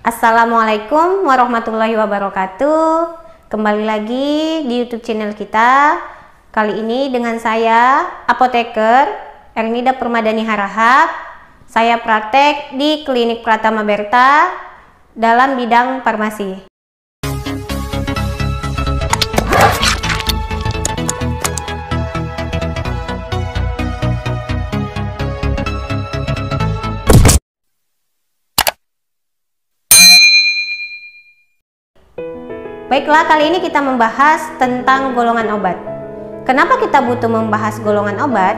Assalamualaikum warahmatullahi wabarakatuh. Kembali lagi di YouTube channel kita. Kali ini dengan saya, apoteker Ernida Permadani Harahap. Saya praktek di Klinik Pratama Berta dalam bidang farmasi. Baiklah, kali ini kita membahas tentang golongan obat. Kenapa kita butuh membahas golongan obat?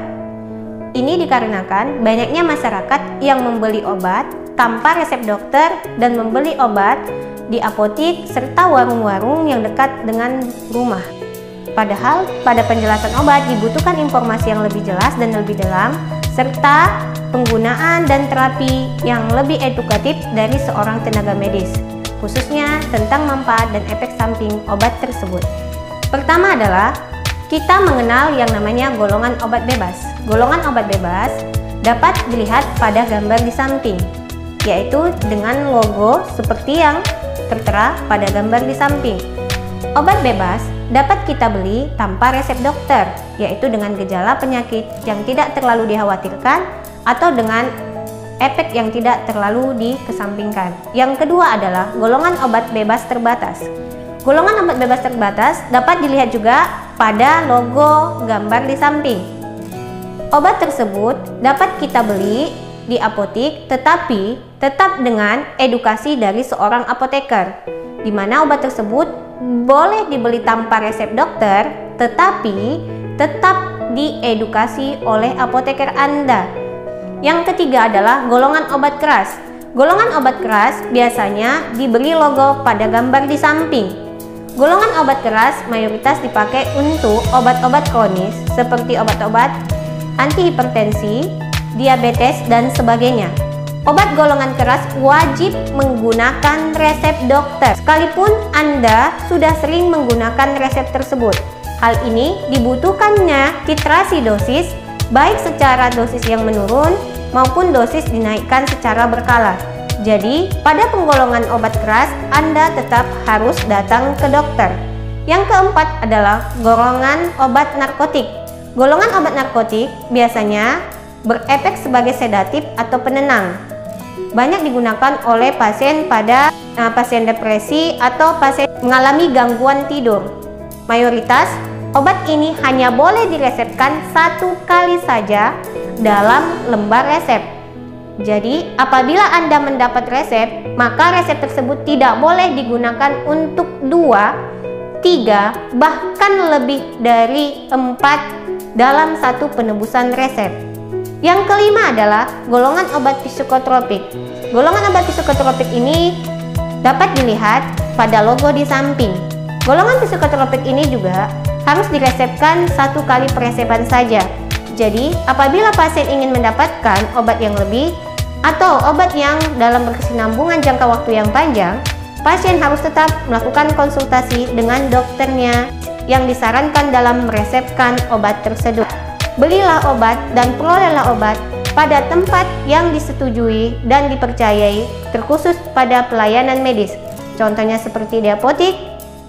Ini dikarenakan banyaknya masyarakat yang membeli obat tanpa resep dokter dan membeli obat di apotik serta warung-warung yang dekat dengan rumah. Padahal pada penjelasan obat dibutuhkan informasi yang lebih jelas dan lebih dalam, serta penggunaan dan terapi yang lebih edukatif dari seorang tenaga medis, khususnya tentang manfaat dan efek samping obat tersebut. Pertama adalah kita mengenal yang namanya golongan obat bebas. Golongan obat bebas dapat dilihat pada gambar di samping, yaitu dengan logo seperti yang tertera pada gambar di samping. Obat bebas dapat kita beli tanpa resep dokter, yaitu dengan gejala penyakit yang tidak terlalu dikhawatirkan atau dengan efek yang tidak terlalu dikesampingkan. Yang kedua adalah golongan obat bebas terbatas. Golongan obat bebas terbatas dapat dilihat juga pada logo gambar di samping. Obat tersebut dapat kita beli di apotik, tetapi tetap dengan edukasi dari seorang apoteker, di mana obat tersebut boleh dibeli tanpa resep dokter, tetapi tetap diedukasi oleh apoteker Anda. Yang ketiga adalah golongan obat keras. Golongan obat keras biasanya diberi logo pada gambar di samping. Golongan obat keras mayoritas dipakai untuk obat-obat kronis seperti obat-obat antihipertensi, diabetes, dan sebagainya. Obat golongan keras wajib menggunakan resep dokter, sekalipun Anda sudah sering menggunakan resep tersebut. Hal ini dibutuhkannya titrasi dosis, baik secara dosis yang menurun maupun dosis dinaikkan secara berkala. Jadi, pada penggolongan obat keras, Anda tetap harus datang ke dokter. Yang keempat adalah golongan obat narkotik. Golongan obat narkotik biasanya berefek sebagai sedatif atau penenang. Banyak digunakan oleh pasien pada pasien depresi atau pasien mengalami gangguan tidur. Mayoritas obat ini hanya boleh diresepkan 1 kali saja dalam lembar resep. Jadi, apabila Anda mendapat resep, maka resep tersebut tidak boleh digunakan untuk 2, 3, bahkan lebih dari 4 dalam satu penebusan resep. Yang kelima adalah golongan obat psikotropik. Golongan obat psikotropik ini dapat dilihat pada logo di samping. Golongan psikotropik ini juga harus diresepkan 1 kali peresepan saja. Jadi, apabila pasien ingin mendapatkan obat yang lebih atau obat yang dalam berkesinambungan jangka waktu yang panjang, pasien harus tetap melakukan konsultasi dengan dokternya yang disarankan dalam meresepkan obat tersebut. Belilah obat dan perolehlah obat pada tempat yang disetujui dan dipercayai, terkhusus pada pelayanan medis. Contohnya seperti di apotik,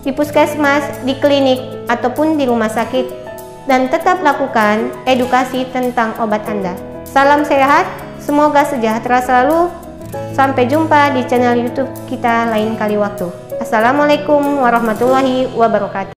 di puskesmas, di klinik, ataupun di rumah sakit, dan tetap lakukan edukasi tentang obat Anda. Salam sehat, semoga sejahtera selalu. Sampai jumpa di channel YouTube kita lain kali waktu. Assalamualaikum warahmatullahi wabarakatuh.